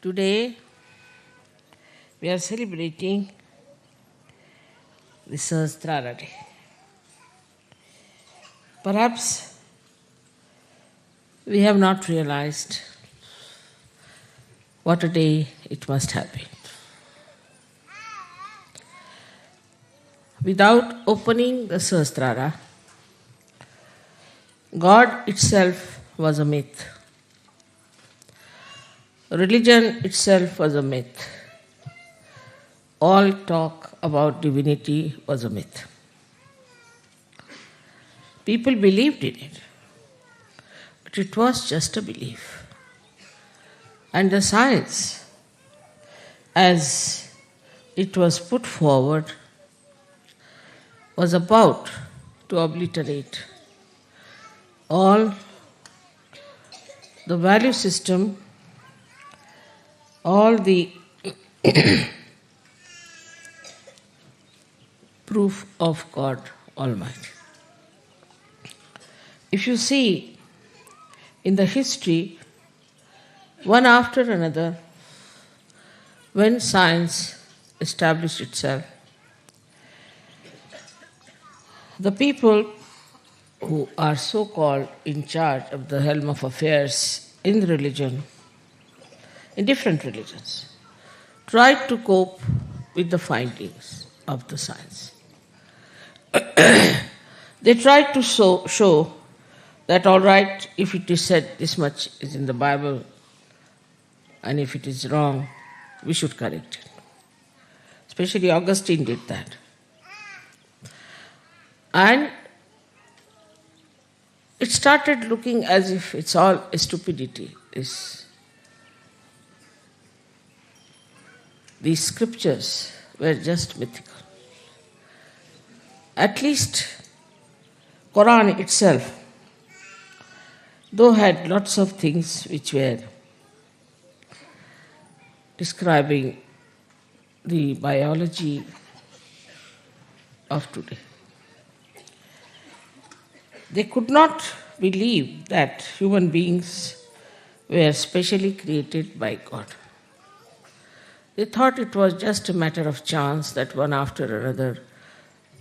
Today we are celebrating the Sahasrara day. Perhaps we have not realized what a day it must have been. Without opening the Sahasrara, God itself was a myth. Religion itself was a myth. All talk about divinity was a myth. People believed in it, but it was just a belief. And the science, as it was put forward, was about to obliterate all the value system, all the proof of God Almighty. If you see in the history, one after another, when science established itself, the people who are so-called in charge of the helm of affairs in religion, in different religions, tried to cope with the findings of the science. They tried to show that, all right, if it is said this much is in the Bible, and if it is wrong, we should correct it. Especially Augustine did that. And it started looking as if it's all a stupidity. These scriptures were just mythical. At least Quran itself, though had lots of things which were describing the biology of today, they could not believe that human beings were specially created by God. They thought it was just a matter of chance that one after another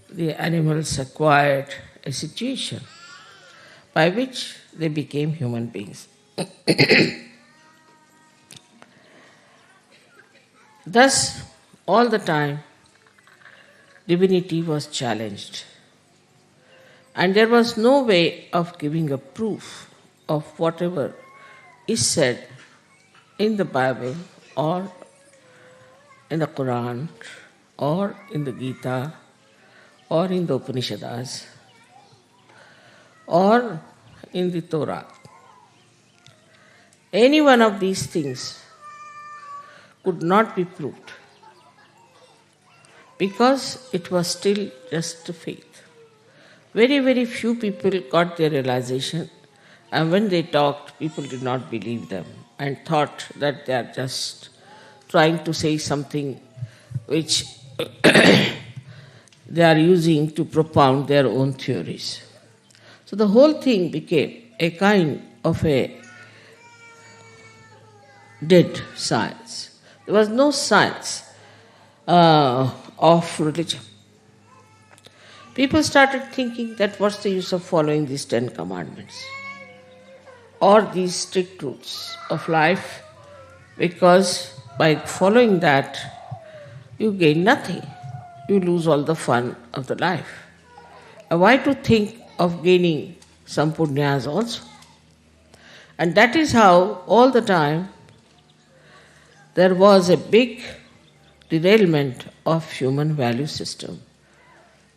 the animals acquired a situation by which they became human beings. Thus, all the time, divinity was challenged. And there was no way of giving a proof of whatever is said in the Bible or in the Quran or in the Gita or in the Upanishads or in the Torah. Any one of these things could not be proved because it was still just a faith. Very, very few people got their realization, and when they talked, people did not believe them and thought that they are just trying to say something which they are using to propound their own theories. So the whole thing became a kind of a dead science. There was no science of religion. People started thinking that what's the use of following these 10 commandments or these strict rules of life, because by following that you gain nothing. You lose all the fun of the life. And why to think of gaining some punyas also? And that is how all the time there was a big derailment of human value system.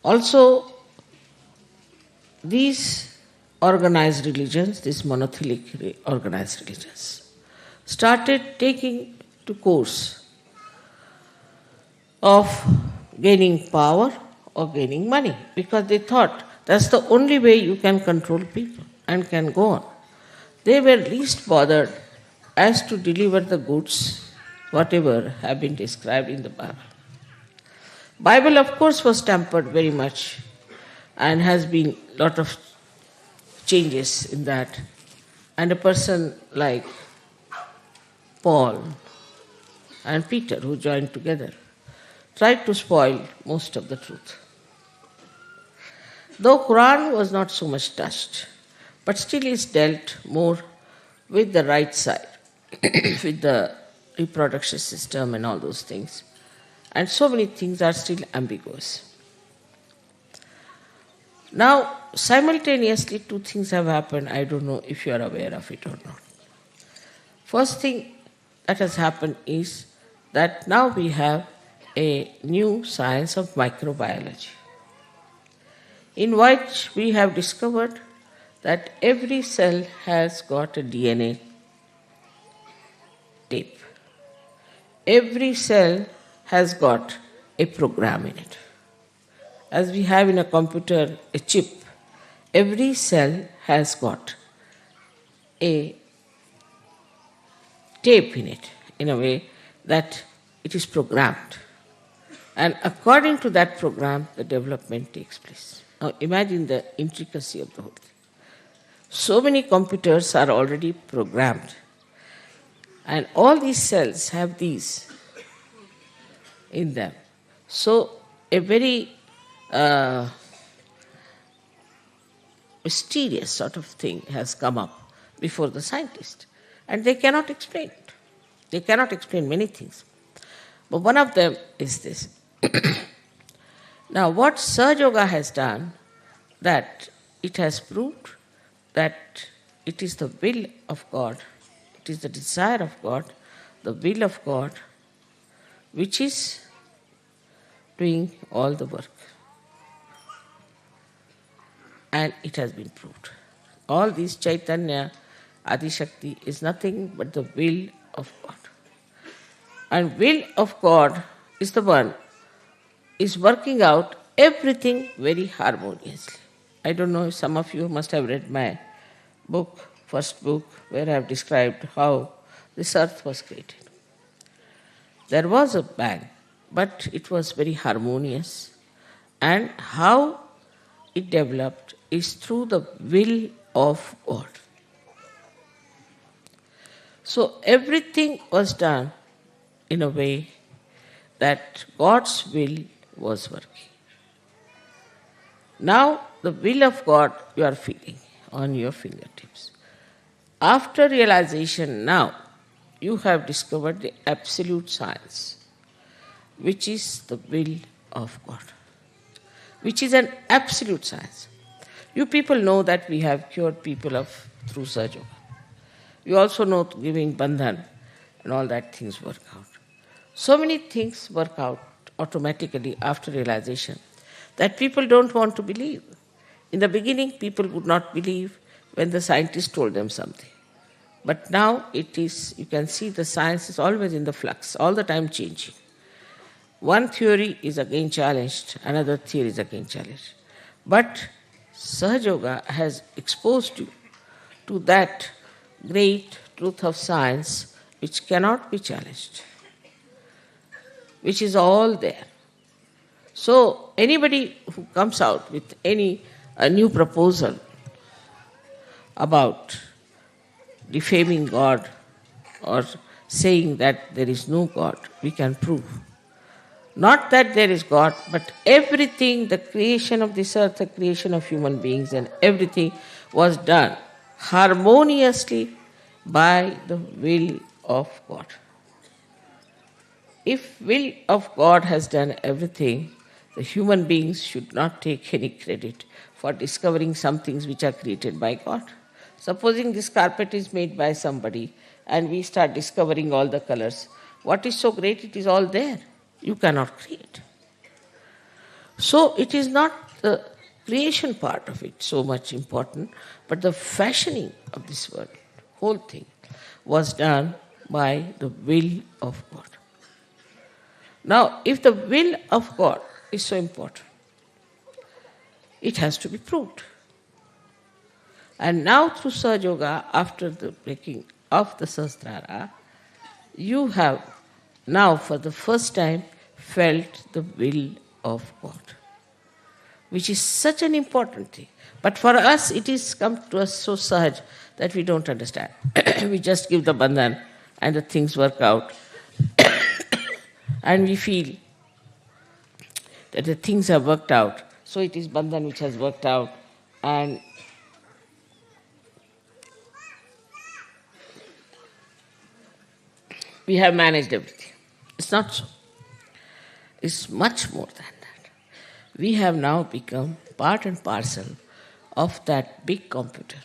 Also, these organized religions, these monotheistic organized religions, started taking to course of gaining power or gaining money, because they thought that's the only way you can control people and can go on. They were least bothered as to deliver the goods, whatever have been described in the Bible. Bible, of course, was tampered very much and has been a lot of changes in that. And a person like Paul, and Peter, who joined together, tried to spoil most of the truth. Though Quran was not so much touched, but still is dealt more with the right side, with the reproduction system and all those things. And so many things are still ambiguous. Now, simultaneously, two things have happened. I don't know if you are aware of it or not. First thing that has happened is that now we have a new science of microbiology, in which we have discovered that every cell has got a DNA tape. Every cell has got a program in it. As we have in a computer a chip, every cell has got a tape in it, in a way that it is programmed. And according to that program, the development takes place. Now imagine the intricacy of the whole thing. So many computers are already programmed, and all these cells have these in them. So a very mysterious sort of thing has come up before the scientist, and they cannot explain it. They cannot explain many things. But one of them is this. Now, what Sahaja Yoga has done, that it has proved that it is the will of God, it is the desire of God, the will of God, which is doing all the work. And it has been proved. All these Chaitanya, Adi Shakti is nothing but the will of God. And will of God is the one is working out everything very harmoniously. I don't know if some of you must have read my book, first book, where I have described how this earth was created. There was a bang, but it was very harmonious. And how it developed is through the will of God. So everything was done in a way that God's will was working. Now, the will of God you are feeling on your fingertips. After realization, now you have discovered the absolute science, which is the will of God, which is an absolute science. You people know that we have cured people through Sahaja Yoga. You also know giving bandhan and all that things work out. So many things work out automatically after realization that people don't want to believe. In the beginning, people would not believe when the scientists told them something. But now it is, you can see the science is always in the flux, all the time changing. One theory is again challenged, another theory is again challenged. But Sahaja Yoga has exposed you to that great truth of science which cannot be challenged, which is all there. So anybody who comes out with a new proposal about defaming God or saying that there is no God, we can prove. Not that there is God, but everything, the creation of this earth, the creation of human beings and everything was done harmoniously by the will of God. If will of God has done everything, the human beings should not take any credit for discovering some things which are created by God. Supposing this carpet is made by somebody and we start discovering all the colors, what is so great? It is all there. You cannot create. So it is not the creation part of it so much important, but the fashioning of this world, whole thing, was done by the will of God. Now, if the will of God is so important, it has to be proved. And now through Sahaja Yoga, after the breaking of the Sahasrara, you have now for the first time felt the will of God, which is such an important thing. But for us, it is come to us so sahaj that we don't understand. We just give the bandhan and the things work out. and we feel that the things have worked out. So it is Bandhan which has worked out, and we have managed everything. It's not so. It's much more than that. We have now become part and parcel of that big computer,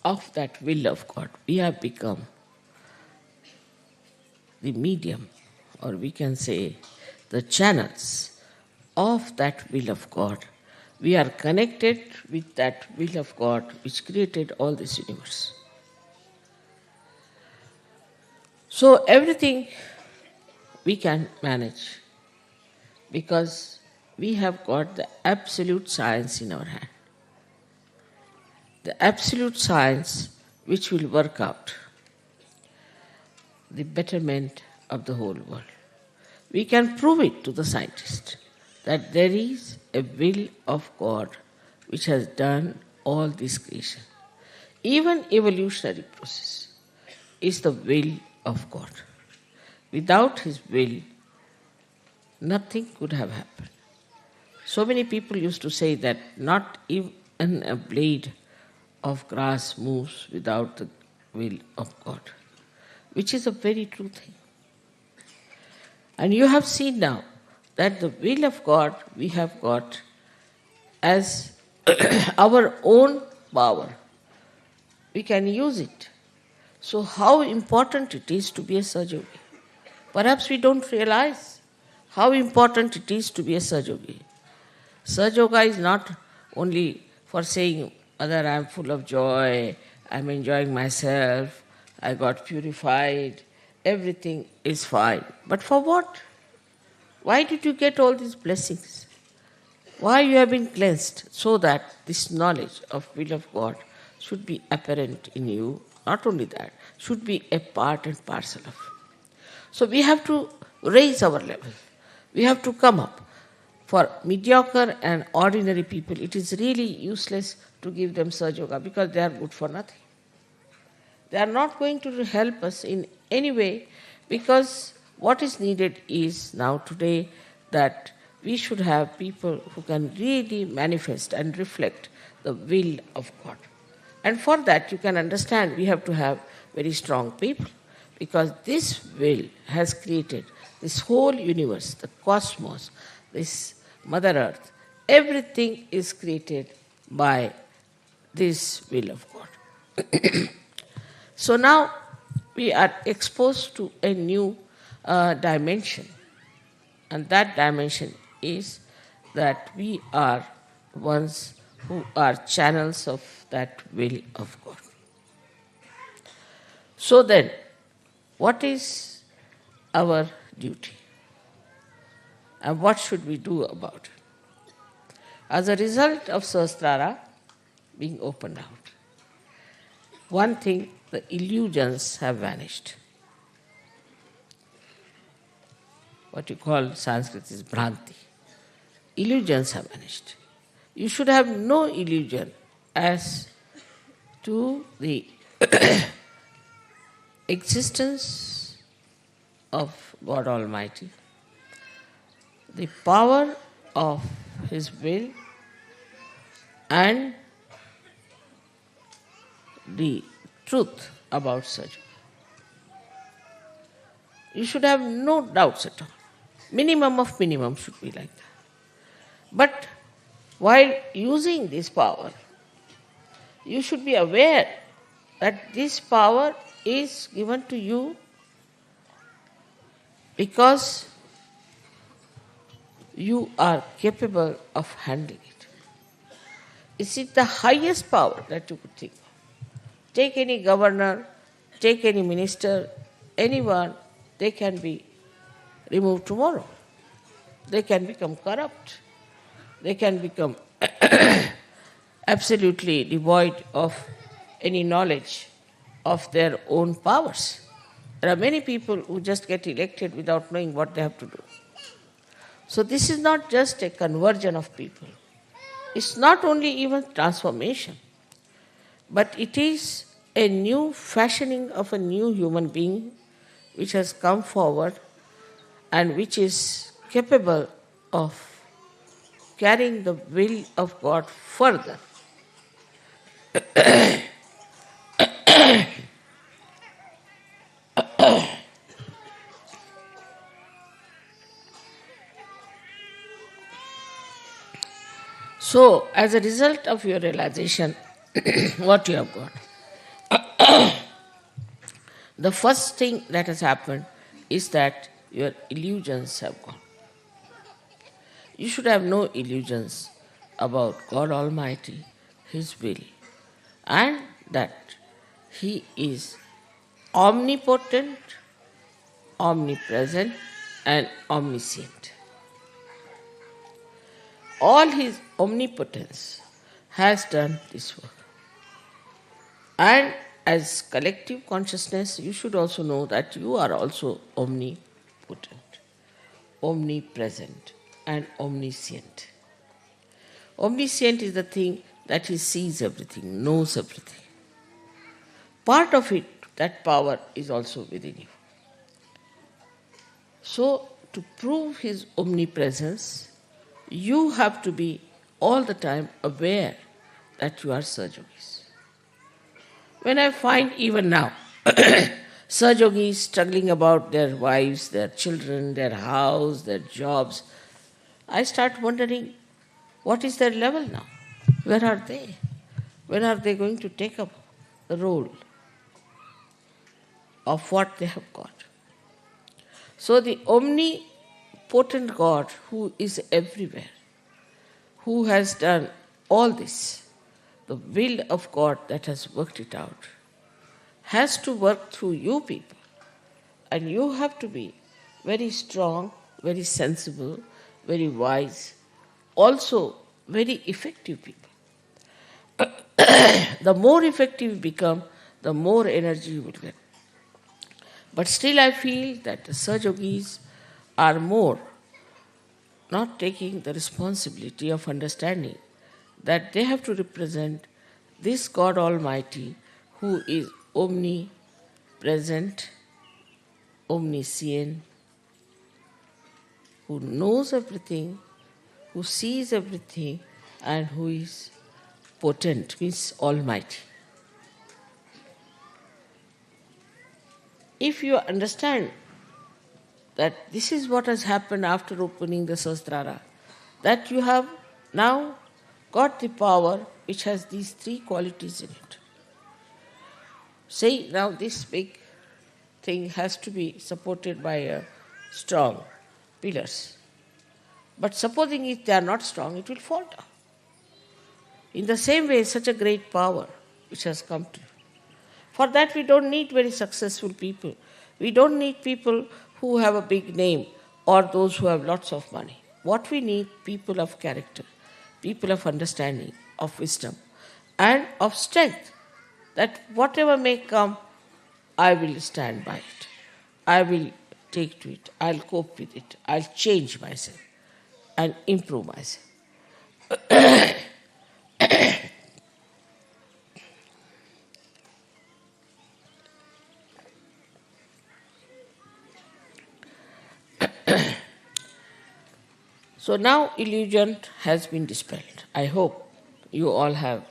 of that will of God. We have become the medium, or we can say the channels of that will of God. We are connected with that will of God which created all this universe. So everything we can manage because we have got the absolute science in our hand. The absolute science which will work out the betterment of the whole world. We can prove it to the scientist that there is a will of God which has done all this creation. Even evolutionary process is the will of God. Without His will, nothing could have happened. So many people used to say that not even a blade of grass moves without the will of God, which is a very true thing. And you have seen now that the will of God we have got as our own power. We can use it. So how important it is to be a Sahaja Yogi. Perhaps we don't realize how important it is to be a Sahaja Yogi. Sahaja Yoga is not only for saying, Mother, I am full of joy, I am enjoying myself, I got purified, everything is fine. But for what? Why did you get all these blessings? Why you have been cleansed? So that this knowledge of will of God should be apparent in you. Not only that, should be a part and parcel of you. So we have to raise our level. We have to come up. For mediocre and ordinary people, it is really useless to give them Sahaja Yoga because they are good for nothing. They are not going to help us in any way because what is needed is now today that we should have people who can really manifest and reflect the will of God. And for that, you can understand we have to have very strong people because this will has created this whole universe, the cosmos, this Mother Earth. Everything is created by this will of God. So now we are exposed to a new dimension, and that dimension is that we are ones who are channels of that will of God. So then, what is our duty? And what should we do about it? As a result of Sahasrara being opened out, one thing, the illusions have vanished. What you call Sanskrit is Bhranti. Illusions have vanished. You should have no illusion as to the existence of God Almighty, the power of His will, and the truth about Sahaja. You should have no doubts at all. Minimum of minimum should be like that. But while using this power, you should be aware that this power is given to you because you are capable of handling it. Is it the highest power that you could think of? Take any governor, take any minister, anyone, they can be removed tomorrow. They can become corrupt. They can become absolutely devoid of any knowledge of their own powers. There are many people who just get elected without knowing what they have to do. So this is not just a conversion of people. It's not only even transformation, but it is a new fashioning of a new human being which has come forward and which is capable of carrying the will of God further. So, as a result of your realization, what you have got? The first thing that has happened is that your illusions have gone. You should have no illusions about God Almighty, His will, and that He is omnipotent, omnipresent, and omniscient. All His omnipotence has done this work. And as collective consciousness, you should also know that you are also omnipotent, omnipresent, and omniscient. Omniscient is the thing that He sees everything, knows everything. Part of it, that power, is also within you. So, to prove His omnipresence, you have to be all the time aware that you are Sahajogis. When I find even now, Sahajogis struggling about their wives, their children, their house, their jobs, I start wondering, what is their level now? Where are they? When are they going to take up the role of what they have got? So the omnipotent God who is everywhere, who has done all this, the will of God that has worked it out, has to work through you people. And you have to be very strong, very sensible, very wise, also very effective people. The more effective you become, the more energy you will get. But still I feel that the Sahajogis are more not taking the responsibility of understanding that they have to represent this God Almighty who is omnipresent, omniscient, who knows everything, who sees everything, and who is potent, means almighty. If you understand that this is what has happened after opening the Sahasrara, that you have now got the power which has these three qualities in it. Say now this big thing has to be supported by a strong pillars. But supposing if they are not strong, it will fall down. In the same way, such a great power which has come to you. For that we don't need very successful people. We don't need people who have a big name or those who have lots of money. What we need, people of character, people of understanding, of wisdom, and of strength, that whatever may come, I will stand by it. I will take to it. I'll cope with it. I'll change myself and improve myself. So now illusion has been dispelled. I hope you all have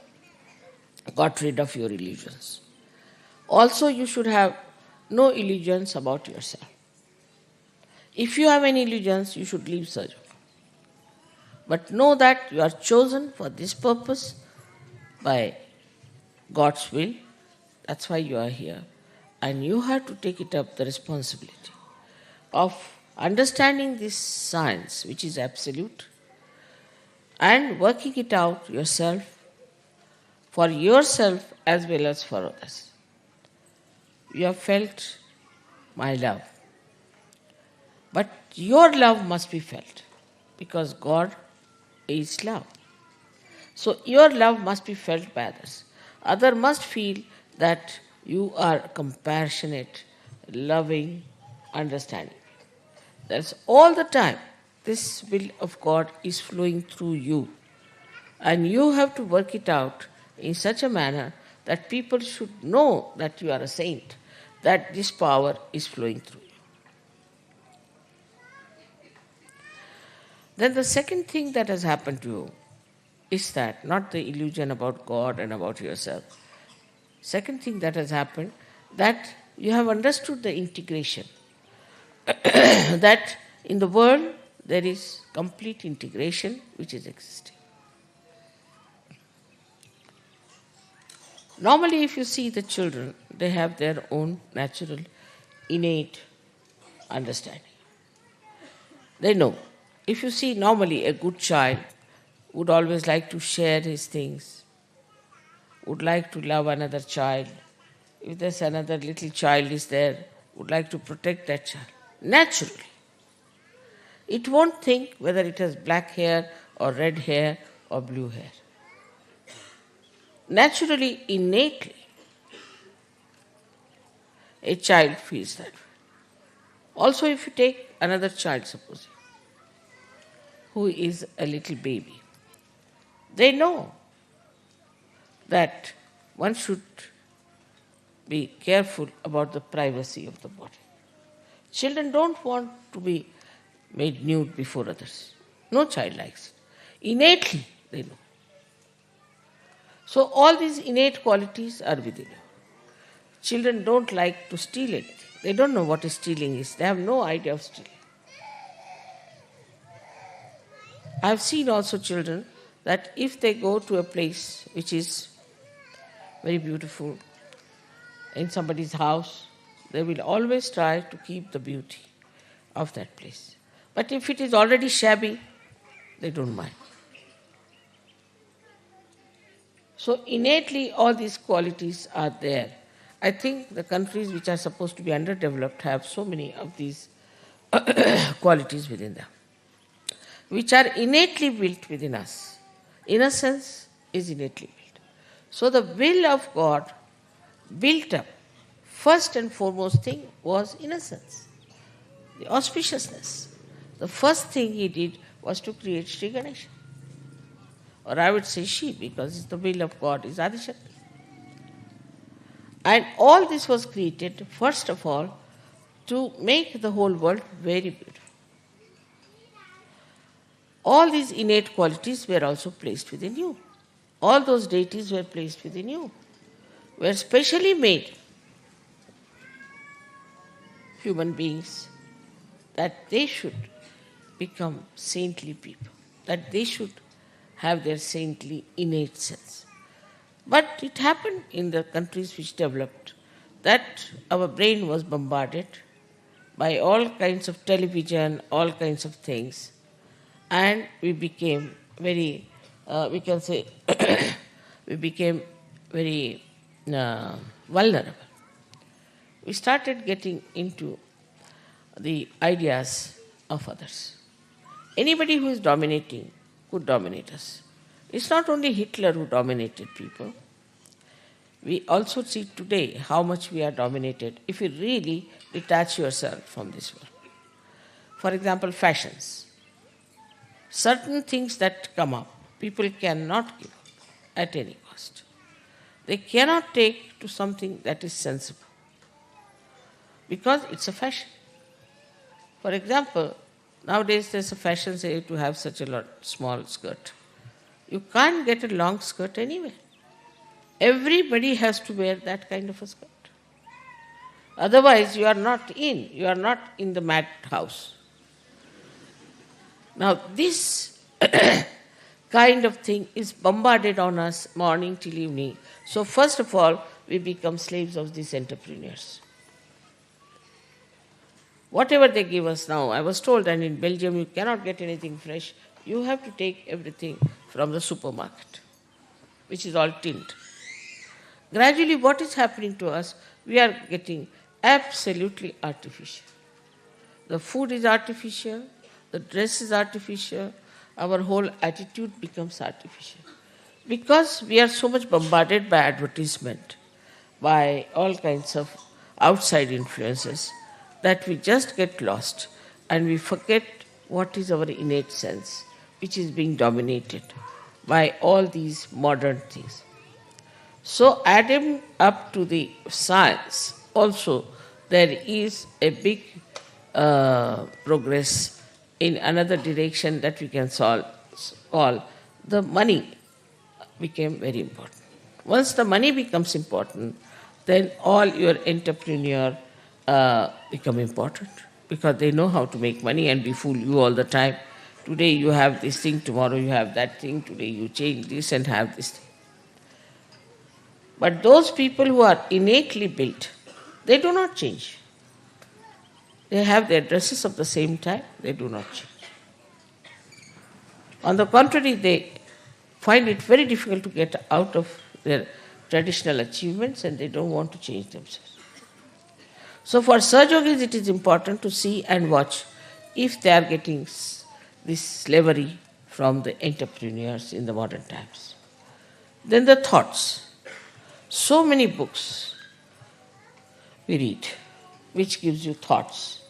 got rid of your illusions. Also, you should have no illusions about yourself. If you have any illusions, you should leave Sahajogis. But know that you are chosen for this purpose by God's will. That's why you are here. And you have to take it up the responsibility of understanding this science, which is absolute, and working it out yourself, for yourself as well as for others. You have felt my love. But your love must be felt, because God is love. So your love must be felt by others. Others must feel that you are compassionate, loving, understanding. That's all the time. This will of God is flowing through you. And you have to work it out in such a manner that people should know that you are a saint, that this power is flowing through you. Then the second thing that has happened to you is that, not the illusion about God and about yourself. Second thing that has happened, that you have understood the integration. That in the world there is complete integration which is existing. Normally, if you see the children, they have their own natural, innate understanding. They know. If you see normally a good child would always like to share his things, would like to love another child. If there's another little child is there, would like to protect that child. Naturally. It won't think whether it has black hair or red hair or blue hair. Naturally, innately, a child feels that way. Also, if you take another child, suppose, who is a little baby, they know that one should be careful about the privacy of the body. Children don't want to be made nude before others. No child likes it. Innately, they know. So all these innate qualities are within you. Children don't like to steal anything. They don't know what stealing is. They have no idea of stealing. I have seen also children that if they go to a place which is very beautiful, in somebody's house, they will always try to keep the beauty of that place. But if it is already shabby, they don't mind. So innately all these qualities are there. I think the countries which are supposed to be underdeveloped have so many of these qualities within them, which are innately built within us. Innocence is innately built. So the will of God built up, first and foremost thing was innocence, the auspiciousness. The first thing he did was to create Sri Ganesha. Or I would say she, because it's the will of God is Adishakti. And all this was created, first of all, to make the whole world very beautiful. All these innate qualities were also placed within you. All those deities were placed within you, were specially made human beings that they should become saintly people, that they should have their saintly innate sense. But it happened in the countries which developed that our brain was bombarded by all kinds of television, all kinds of things, and we became very, we can say, we became very vulnerable. We started getting into the ideas of others. Anybody who is dominating could dominate us. It's not only Hitler who dominated people. We also see today how much we are dominated if you really detach yourself from this world. For example, fashions. Certain things that come up, people cannot give up at any cost. They cannot take to something that is sensible because it's a fashion. For example, nowadays there's a fashion say to have such a small skirt. You can't get a long skirt anywhere. Everybody has to wear that kind of a skirt. Otherwise, you are not in the madhouse. Now, this kind of thing is bombarded on us morning till evening. So, first of all, we become slaves of these entrepreneurs. Whatever they give us now, I was told, and in Belgium you cannot get anything fresh. You have to take everything from the supermarket, which is all tinned. Gradually, what is happening to us? We are getting absolutely artificial. The food is artificial, the dress is artificial, our whole attitude becomes artificial. Because we are so much bombarded by advertisement, by all kinds of outside influences, that we just get lost and we forget what is our innate sense, which is being dominated by all these modern things. So adding up to the science, also there is a big progress in another direction that we can solve, the money became very important. Once the money becomes important, then all your entrepreneur become important because they know how to make money and befool you all the time. Today you have this thing, tomorrow you have that thing, today you change this and have this thing. But those people who are innately built, they do not change. They have their dresses of the same type, they do not change. On the contrary, they find it very difficult to get out of their traditional achievements and they don't want to change themselves. So for Sahajogis, it is important to see and watch if they are getting this slavery from the entrepreneurs in the modern times. Then the thoughts. So many books we read, which gives you thoughts,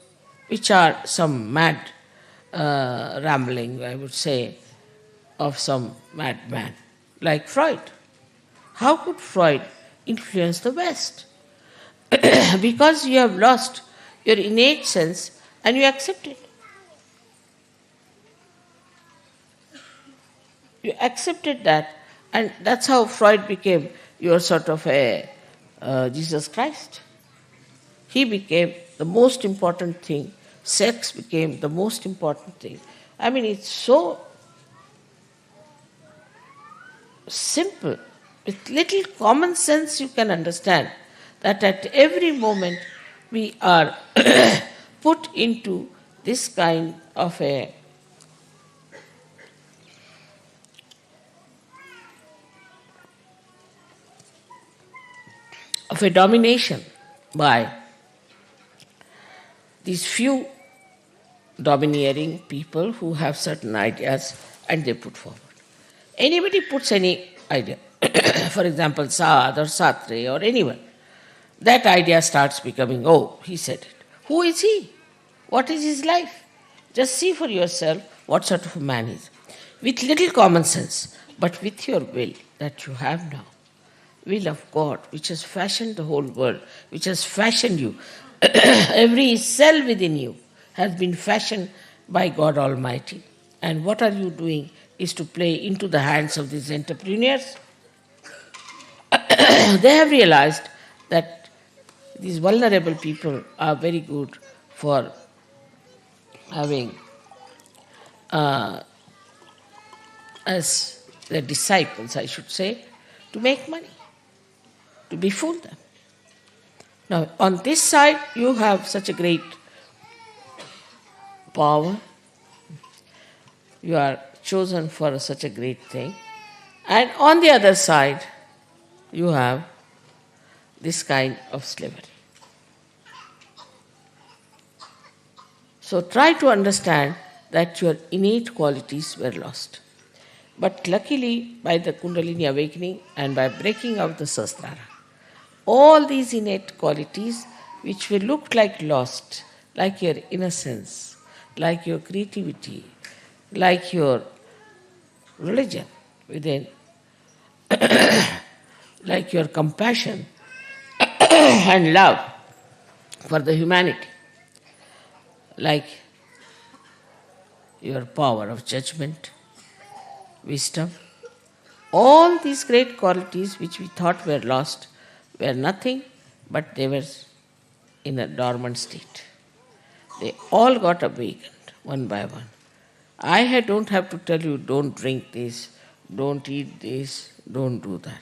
which are some mad rambling, I would say, of some madman, like Freud. How could Freud influence the West? Because you have lost your innate sense and you accept it. You accepted that, and that's how Freud became your sort of a Jesus Christ. He became the most important thing. Sex became the most important thing. I mean, it's so simple. With little common sense, you can understand that at every moment we are put into this kind of a domination by these few domineering people who have certain ideas and they put forward. Anybody puts any idea, for example, Saad or Sartre or anyone, that idea starts becoming, oh, he said it. Who is he? What is his life? Just see for yourself what sort of a man he is. With little common sense, but with your will that you have now, will of God, which has fashioned the whole world, which has fashioned you, every cell within you has been fashioned by God Almighty. And what are you doing is to play into the hands of these entrepreneurs. They have realized that these vulnerable people are very good for having as their disciples, I should say, to make money, to befool them. Now, on this side, you have such a great power. You are chosen for such a great thing. And on the other side, you have this kind of slavery. So try to understand that your innate qualities were lost. But luckily, by the Kundalini awakening and by breaking out the Sahasrara, all these innate qualities which will look like lost, like your innocence, like your creativity, like your religion within, like your compassion and love for the humanity, like your power of judgment, wisdom, all these great qualities which we thought were lost were nothing but they were in a dormant state. They all got awakened one by one. I don't have to tell you, don't drink this, don't eat this, don't do that.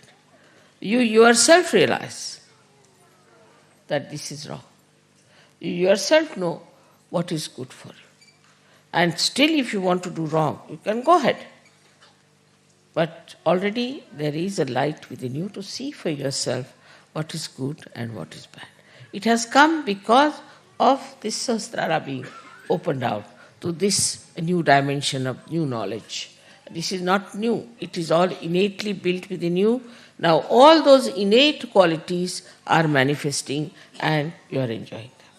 You yourself realize that this is wrong. You yourself know what is good for you. And still if you want to do wrong, you can go ahead. But already there is a light within you to see for yourself what is good and what is bad. It has come because of this Sahasrara being opened out to this new dimension of new knowledge. This is not new. It is all innately built within you. Now all those innate qualities are manifesting and you are enjoying them.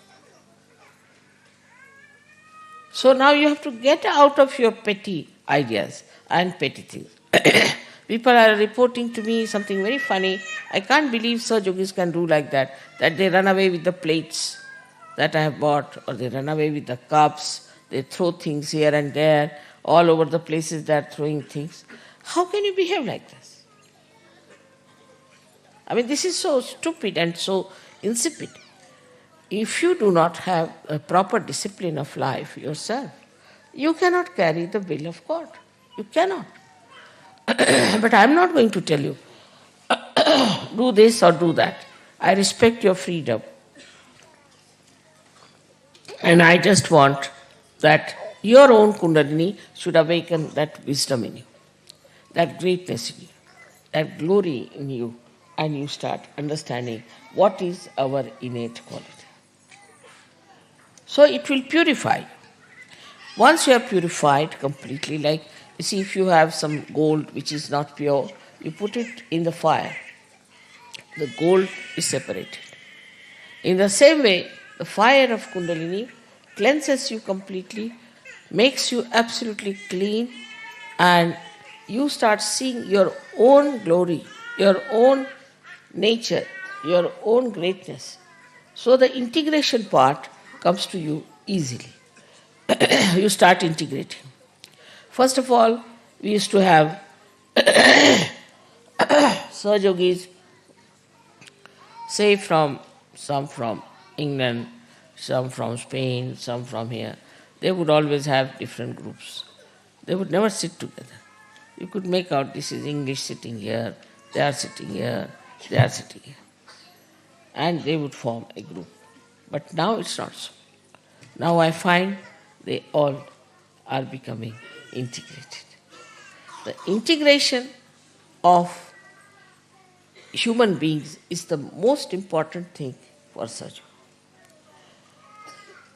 So now you have to get out of your petty ideas and petty things. People are reporting to me something very funny. I can't believe Sahajogis can do like that they run away with the plates that I have bought, or they run away with the cups, they throw things here and there, all over the places they are throwing things. How can you behave like this? I mean, this is so stupid and so insipid. If you do not have a proper discipline of life yourself, you cannot carry the will of God. You cannot. But I'm not going to tell you, do this or do that. I respect your freedom. And I just want that your own Kundalini should awaken that wisdom in you, that greatness in you, that glory in you, and you start understanding what is our innate quality. So it will purify you. Once you are purified completely, like you see, if you have some gold which is not pure, you put it in the fire. The gold is separated. In the same way, the fire of Kundalini cleanses you completely, makes you absolutely clean, and you start seeing your own glory, your own nature, your own greatness. So the integration part comes to you easily. You start integrating. First of all, we used to have Sahajogis, say some from England, some from Spain, some from here. They would always have different groups. They would never sit together. You could make out this is English sitting here, they are sitting here, they are sitting here. And they would form a group. But now it's not so. Now I find they all are becoming integrated. The integration of human beings is the most important thing for Sajjana.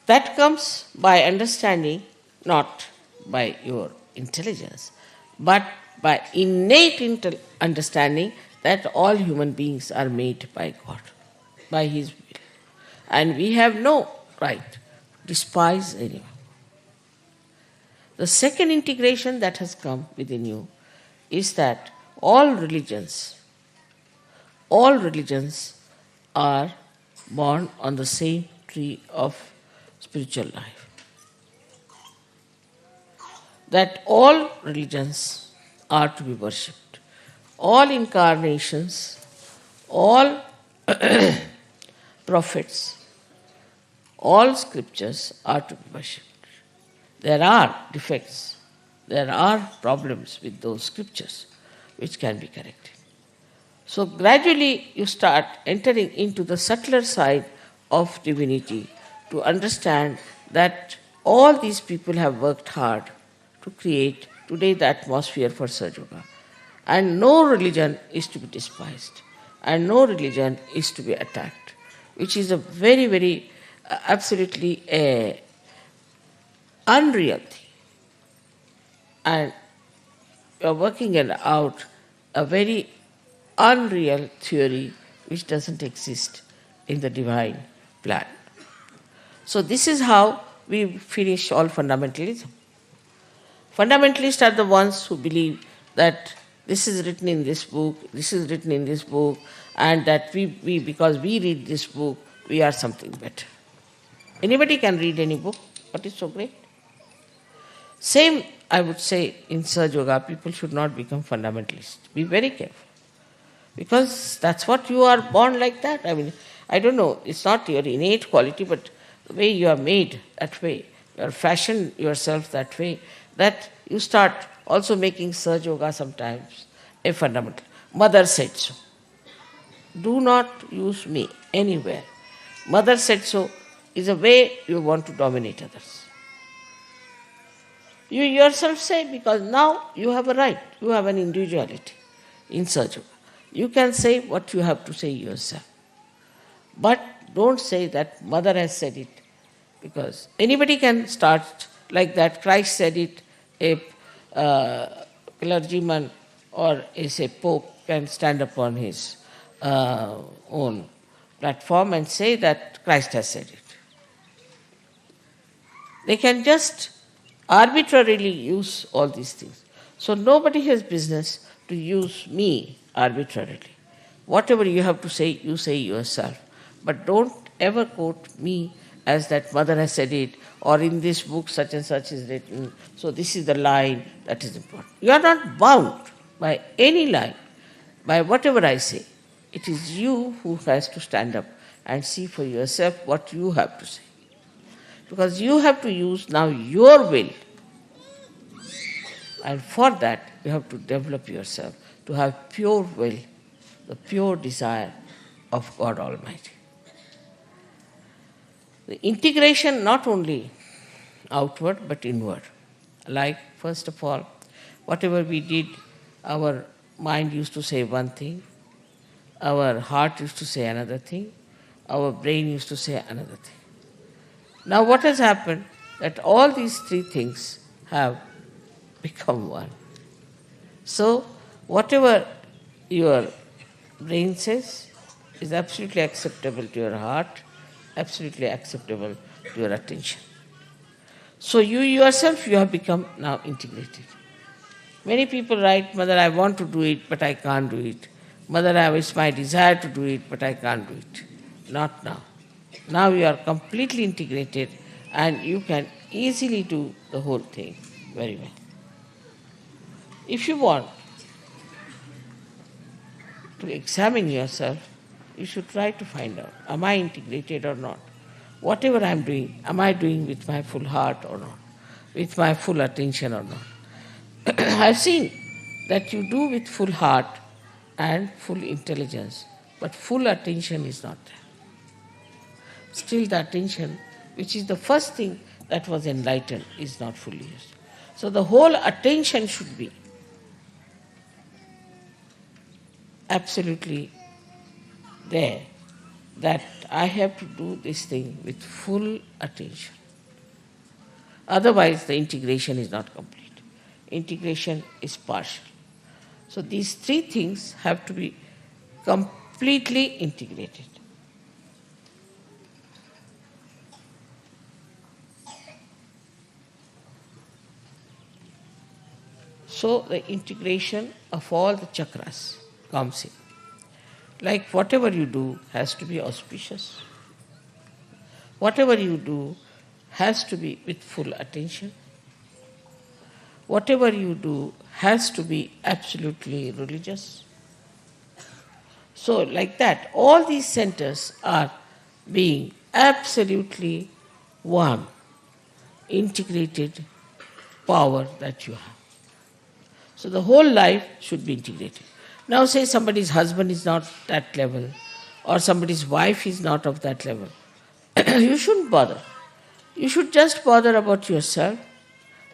That comes by understanding, not by your intelligence, but by innate understanding that all human beings are made by God, by His will. And we have no right to despise anyone. The second integration that has come within you is that all religions are born on the same tree of spiritual life. That all religions are to be worshipped. All incarnations, all prophets, all scriptures are to be worshipped. There are defects, there are problems with those scriptures which can be corrected. So gradually you start entering into the subtler side of divinity to understand that all these people have worked hard to create today the atmosphere for Sahaja. And no religion is to be despised, and no religion is to be attacked, which is a very, very absolutely unreal thing. And you are working out a very unreal theory which doesn't exist in the divine plan. So this is how we finish all fundamentalism. Fundamentalists are the ones who believe that this is written in this book, this is written in this book, and that we because we read this book, we are something better. Anybody can read any book. What is so great? Same, I would say, in Sahaja Yoga, people should not become fundamentalists. Be very careful. Because that's what you are born like that. I mean, I don't know, it's not your innate quality, but the way you are made that way, you are fashioned yourself that way, that you start also making Sahaja Yoga sometimes a fundamental. Mother said so. Do not use me anywhere. Mother said so is a way you want to dominate others. You yourself say, because now you have a right, you have an individuality in Sahaja Yoga. You can say what you have to say yourself. But don't say that mother has said it, because anybody can start like that. Christ said it, a clergyman or a pope can stand upon his own platform and say that Christ has said it. They can just arbitrarily use all these things. So nobody has business to use me arbitrarily. Whatever you have to say, you say yourself. But don't ever quote me as that mother has said it, or in this book such and such is written, so this is the line that is important. You are not bound by any line, by whatever I say. It is you who has to stand up and see for yourself what you have to say. Because you have to use now your will. And for that, you have to develop yourself to have pure will, the pure desire of God Almighty. The integration not only outward but inward. Like, first of all, whatever we did, our mind used to say one thing, our heart used to say another thing, our brain used to say another thing. Now what has happened? That all these three things have become one. So whatever your brain says is absolutely acceptable to your heart, absolutely acceptable to your attention. So you yourself, you have become now integrated. Many people write, Mother, I want to do it, but I can't do it. Mother, it's my desire to do it, but I can't do it. Not now. Now you are completely integrated and you can easily do the whole thing very well. If you want to examine yourself, you should try to find out, am I integrated or not? Whatever I am doing, am I doing with my full heart or not? With my full attention or not? I have seen that you do with full heart and full intelligence, but full attention is not there. Still the attention, which is the first thing that was enlightened, is not fully used. So the whole attention should be absolutely there, that I have to do this thing with full attention. Otherwise the integration is not complete. Integration is partial. So these three things have to be completely integrated. So the integration of all the chakras comes in. Like whatever you do has to be auspicious. Whatever you do has to be with full attention. Whatever you do has to be absolutely religious. So like that, all these centers are being absolutely one, integrated power that you have. So the whole life should be integrated. Now say somebody's husband is not that level, or somebody's wife is not of that level. You shouldn't bother. You should just bother about yourself.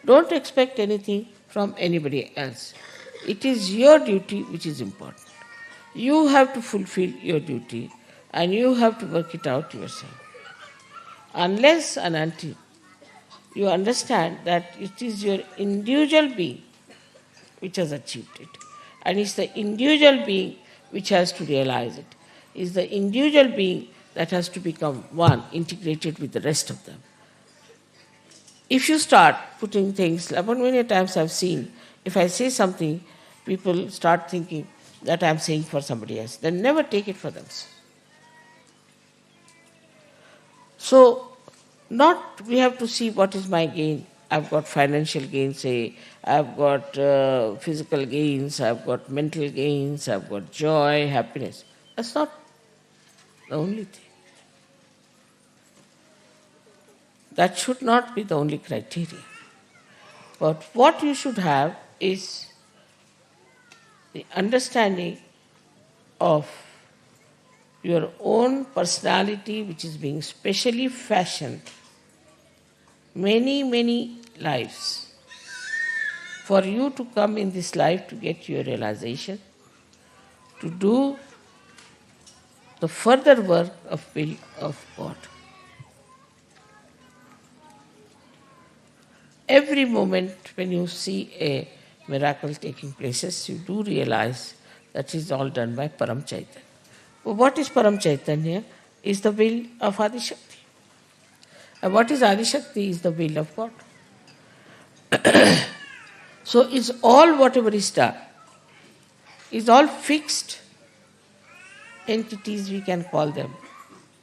Don't expect anything from anybody else. It is your duty which is important. You have to fulfill your duty and you have to work it out yourself. Unless and until you understand that it is your individual being which has achieved it. And it's the individual being which has to realize it. It's the individual being that has to become one, integrated with the rest of them. If you start putting things, about many times I've seen, if I say something, people start thinking that I'm saying for somebody else. They never take it for themselves. So, we have to see what is my gain. I've got financial gains, say, I've got physical gains, I've got mental gains, I've got joy, happiness. That's not the only thing. That should not be the only criteria. But what you should have is the understanding of your own personality, which is being specially fashioned many, many lives for you to come in this life to get your realization, to do the further work of will of God. Every moment when you see a miracle taking places, you do realize that is all done by Param Chaitanya. Well, what is Param Chaitanya? Is the will of Adi Shakti. And what is Adi Shakti? Is the will of God. So it's all whatever is done. Is all fixed entities, we can call them,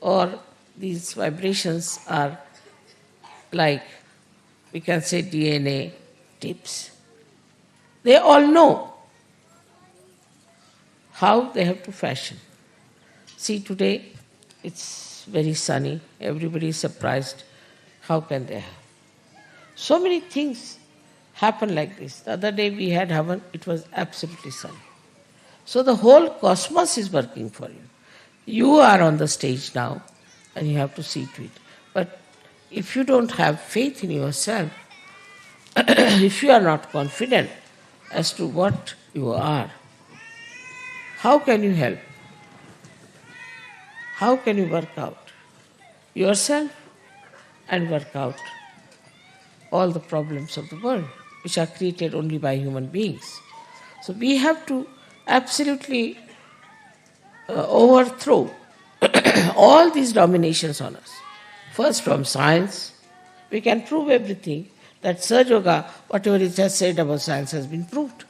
or these vibrations are like, we can say, DNA tips. They all know how they have to fashion. See, today it's very sunny. Everybody is surprised. How can they have? So many things happen like this. The other day we had Havan, it was absolutely sunny. So the whole cosmos is working for you. You are on the stage now and you have to see to it. But if you don't have faith in yourself, if you are not confident as to what you are, how can you help? How can you work out yourself and work out all the problems of the world, which are created only by human beings? So we have to absolutely overthrow all these dominations on us. First, from science, we can prove everything. That Sahaja Yoga, whatever it has said about science, has been proved.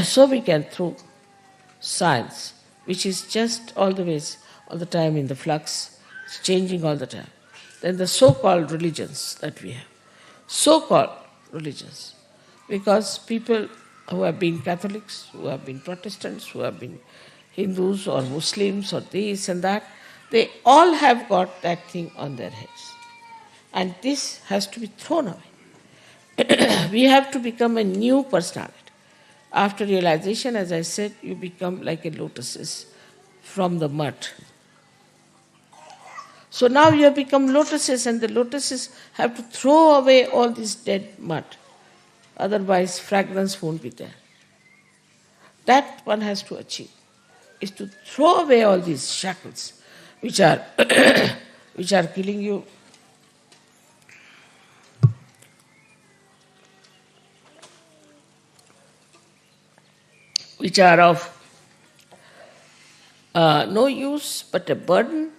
So we can throw science, which is just all the time in the flux, it's changing all the time. Then the so-called religions that we have. So-called religions. Because people who have been Catholics, who have been Protestants, who have been Hindus or Muslims or this and that, they all have got that thing on their heads. And this has to be thrown away. We have to become a new personality. After realization, as I said, you become like a lotuses from the mud. So now you have become lotuses, and the lotuses have to throw away all this dead mud. Otherwise, fragrance won't be there. That one has to achieve, is to throw away all these shackles which are which are killing you. Which are of no use but a burden,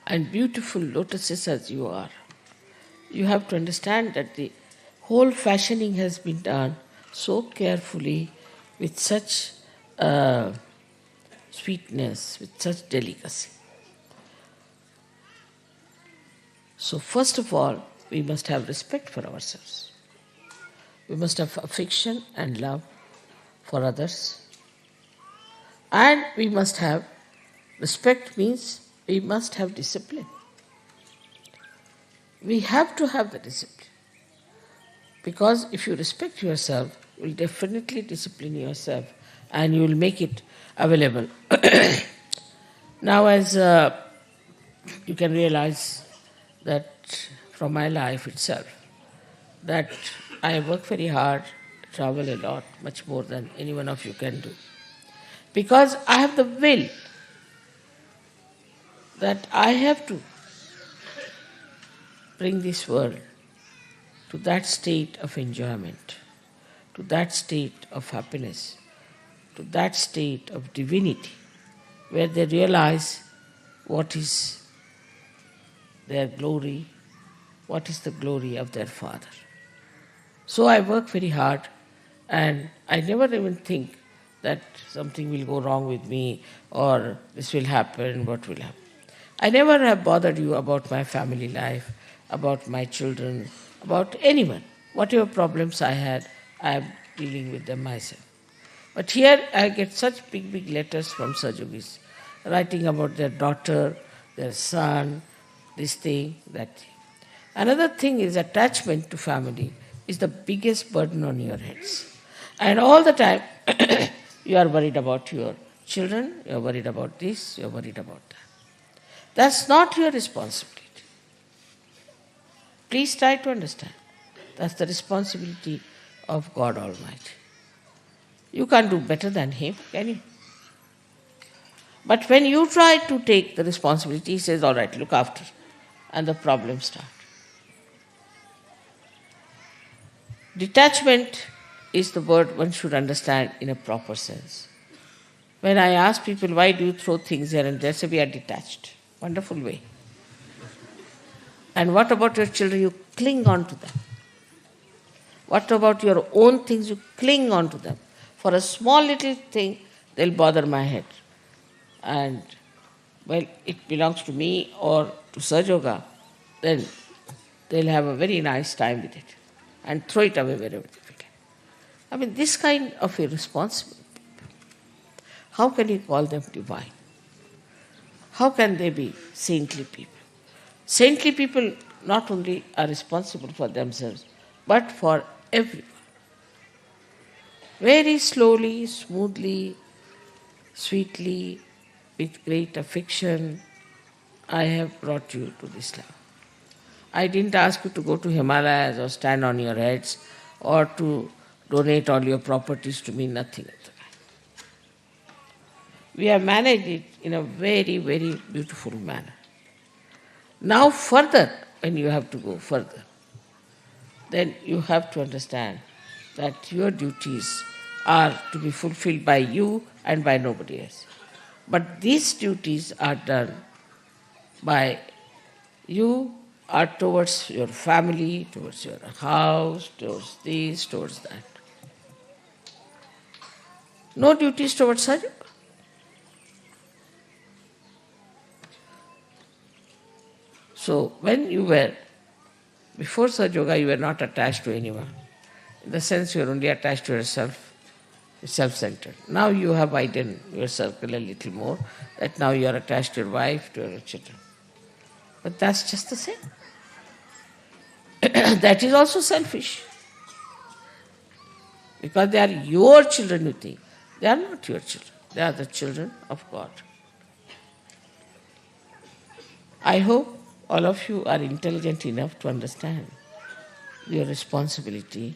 and beautiful lotuses as you are. You have to understand that the whole fashioning has been done so carefully, with such sweetness, with such delicacy. So first of all, we must have respect for ourselves. We must have affection and love for others. And we must have, respect means we must have discipline. We have to have the discipline. Because if you respect yourself, you will definitely discipline yourself and you will make it available. Now, as you can realize that from my life itself, that I work very hard, travel a lot, much more than any one of you can do. Because I have the will that I have to bring this world to that state of enjoyment, to that state of happiness, to that state of divinity, where they realize what is their glory, what is the glory of their Father. So I work very hard, and I never even think that something will go wrong with me, or this will happen, what will happen. I never have bothered you about my family life, about my children, about anyone. Whatever problems I had, I am dealing with them myself. But here I get such big, big letters from Sajogis, writing about their daughter, their son, this thing, that thing. Another thing is attachment to family is the biggest burden on your heads. And all the time, you are worried about your children, you are worried about this, you are worried about that. That's not your responsibility. Please try to understand. That's the responsibility of God Almighty. You can't do better than Him, can you? But when you try to take the responsibility, He says, all right, look after. And the problems start. Detachment is the word one should understand in a proper sense. When I ask people, why do you throw things here and there, say, we are detached. Wonderful way. And what about your children? You cling on to them. What about your own things? You cling on to them. For a small little thing, they'll bother my head. And well, it belongs to me or to Sahaja, then they'll have a very nice time with it and throw it away wherever they can. I mean, this kind of irresponsible people, how can you call them divine? How can they be saintly people? Saintly people not only are responsible for themselves, but for everyone. Very slowly, smoothly, sweetly, with great affection, I have brought you to this level. I didn't ask you to go to Himalayas or stand on your heads or to donate all your properties to me, nothing of the kind. We have managed it in a very, very beautiful manner. Now further, when you have to go further, then you have to understand that your duties are to be fulfilled by you and by nobody else. But these duties are done by you, are towards your family, towards your house, towards this, towards that. No duties towards Sajja. So when you were, before Sahaja Yoga, you were not attached to anyone. In the sense you are only attached to yourself, self-centered. Now you have widened your circle a little more, that now you are attached to your wife, to your children. But that's just the same. That is also selfish. Because they are your children, you think. They are not your children. They are the children of God. I hope all of you are intelligent enough to understand your responsibility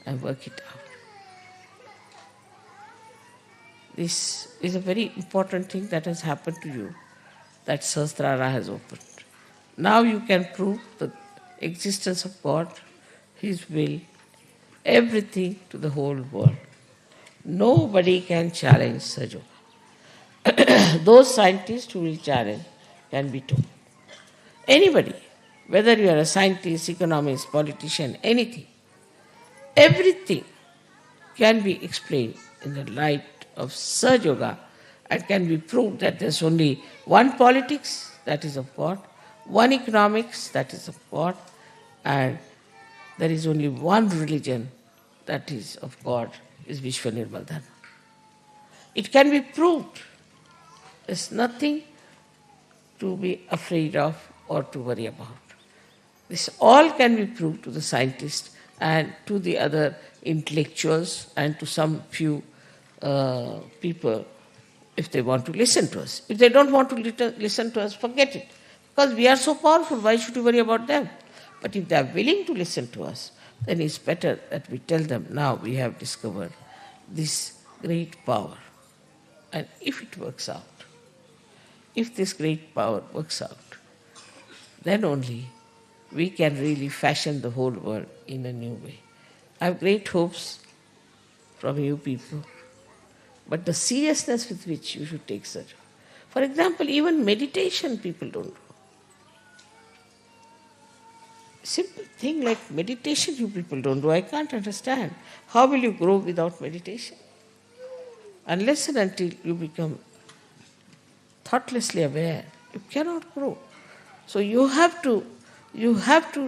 and work it out. This is a very important thing that has happened to you, that Sahasrara has opened. Now you can prove the existence of God, His will, everything to the whole world. Nobody can challenge Sahaja Yoga. Those scientists who will challenge can be told. Anybody, whether you are a scientist, economist, politician, anything, everything can be explained in the light of Sahaja Yoga and can be proved that there's only one politics, that is of God, one economics, that is of God, and there is only one religion, that is of God, is Vishwanirmal Dharma. It can be proved. There's nothing to be afraid of or to worry about. This all can be proved to the scientists and to the other intellectuals and to some few people if they want to listen to us. If they don't want to listen to us, forget it. Because we are so powerful, why should we worry about them? But if they are willing to listen to us, then it's better that we tell them, now we have discovered this great power. And if it works out, if this great power works out, then only we can really fashion the whole world in a new way. I have great hopes from you people, but the seriousness with which you should take such. For example, even meditation people don't do. Simple thing like meditation you people don't do, I can't understand. How will you grow without meditation? Unless and until you become thoughtlessly aware, you cannot grow. So you have to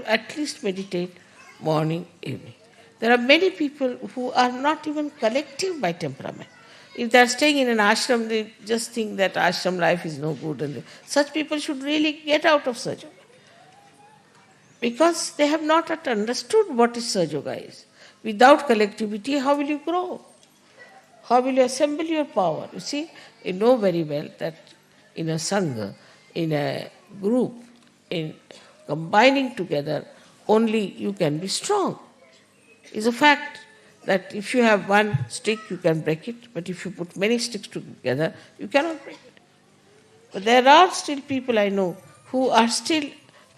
at least meditate morning, evening. There are many people who are not even collective by temperament. If they are staying in an ashram, they just think that ashram life is no good. And such people should really get out of Sahaja Yoga. Because they have not yet understood what is Sahaja Yoga is. Without collectivity, how will you grow? How will you assemble your power? You see, you know very well that in a sangha, in a group, in combining together, only you can be strong. It's a fact that if you have one stick, you can break it, but if you put many sticks together, you cannot break it. But there are still people I know who are still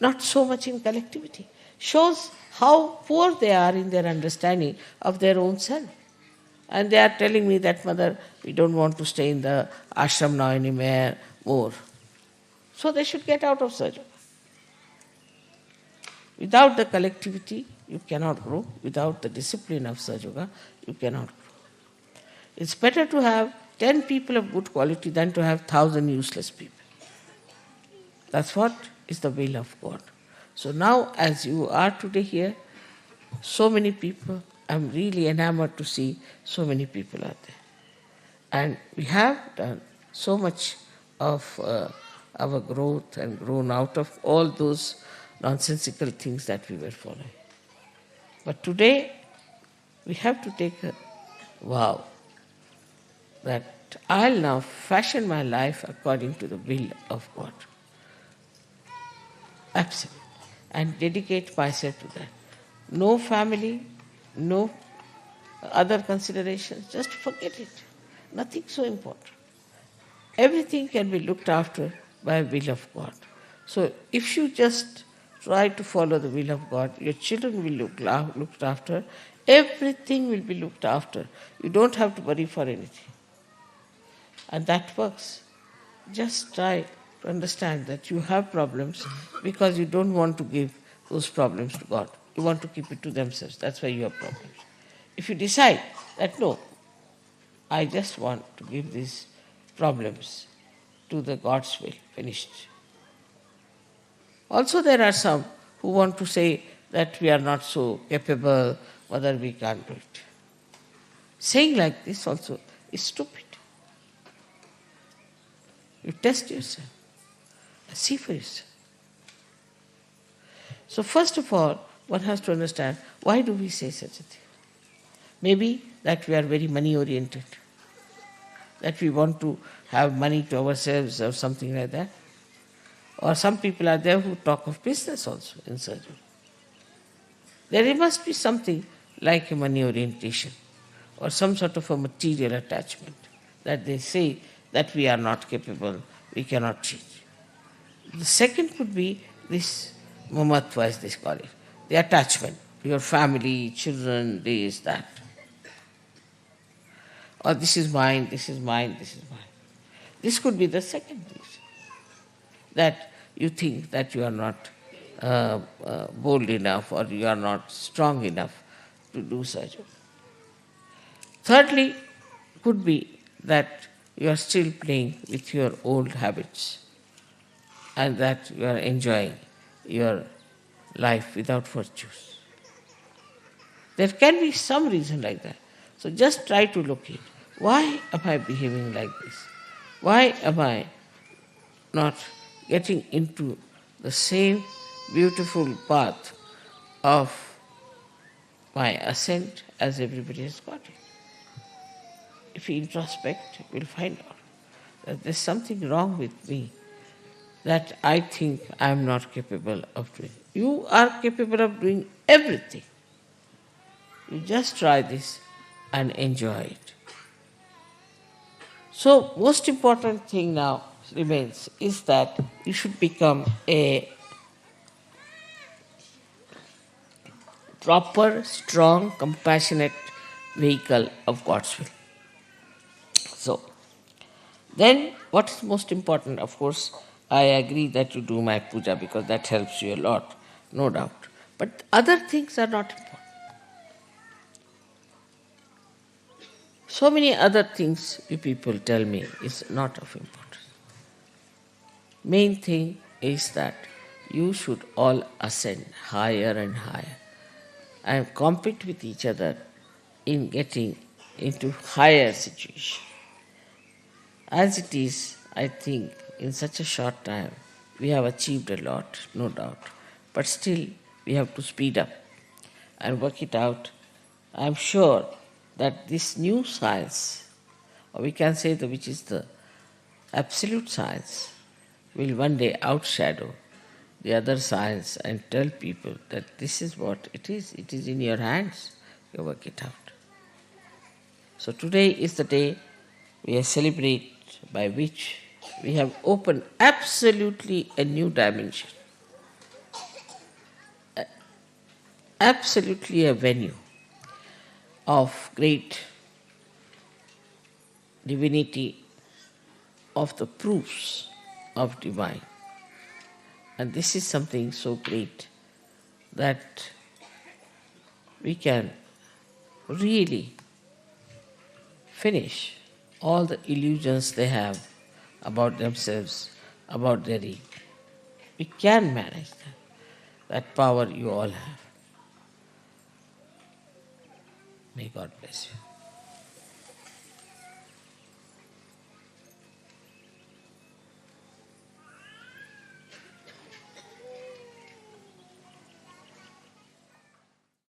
not so much in collectivity. Shows how poor they are in their understanding of their own self. And they are telling me that, Mother, we don't want to stay in the ashram now anymore. So they should get out of Sahaja Yoga. Without the collectivity, you cannot grow. Without the discipline of Sahaja Yoga, you cannot grow. It's better to have 10 people of good quality than to have 1,000 useless people. That's what is the will of God. So now, as you are today here, so many people, I'm really enamored to see so many people out there. And we have done so much of our growth and grown out of all those nonsensical things that we were following. But today, we have to take a vow that I'll now fashion my life according to the will of God. Absolutely. And dedicate myself to that. No family, no other considerations, just forget it. Nothing so important. Everything can be looked after by the will of God. So if you just try to follow the will of God, your children will looked after, everything will be looked after. You don't have to worry for anything. And that works. Just try to understand that you have problems because you don't want to give those problems to God. You want to keep it to themselves. That's why you have problems. If you decide that no, I just want to give these problems to the God's will, finished. Also there are some who want to say that we are not so capable, whether we can't do it. Saying like this also is stupid. You test yourself. See for yourself. So first of all, one has to understand, why do we say such a thing? Maybe that we are very money oriented, that we want to have money to ourselves or something like that. Or some people are there who talk of business also in surgery. There must be something like a money orientation or some sort of a material attachment that they say that we are not capable, we cannot change. The second could be this mamatva, as they call it, the attachment, your family, children, this, that. Or this is mine, this is mine, this is mine. This could be the second reason, that you think that you are not bold enough or you are not strong enough to do surgery. Thirdly, could be that you are still playing with your old habits and that you are enjoying your life without virtues. There can be some reason like that. So just try to locate, why am I behaving like this? Why am I not getting into the same beautiful path of my ascent as everybody has got it? If we introspect, we'll find out that there's something wrong with me that I think I'm not capable of doing. You are capable of doing everything. You just try this and enjoy it. So, most important thing now remains is that you should become a proper, strong, compassionate vehicle of God's will. So, then what is most important? Of course, I agree that you do my puja because that helps you a lot, no doubt. But other things are not important. So many other things you people tell me is not of importance. Main thing is that you should all ascend higher and higher and compete with each other in getting into higher situation. As it is, I think in such a short time we have achieved a lot, no doubt. But still we have to speed up and work it out. I am sure that this new science, or we can say which is the absolute science, will one day outshadow the other science and tell people that this is what it is in your hands, you work it out. So today is the day we celebrate by which we have opened absolutely a new dimension, absolutely a venue of great divinity, of the proofs of divine. And this is something so great that we can really finish all the illusions they have about themselves, about their ego. We can manage that. That power you all have. May God bless you.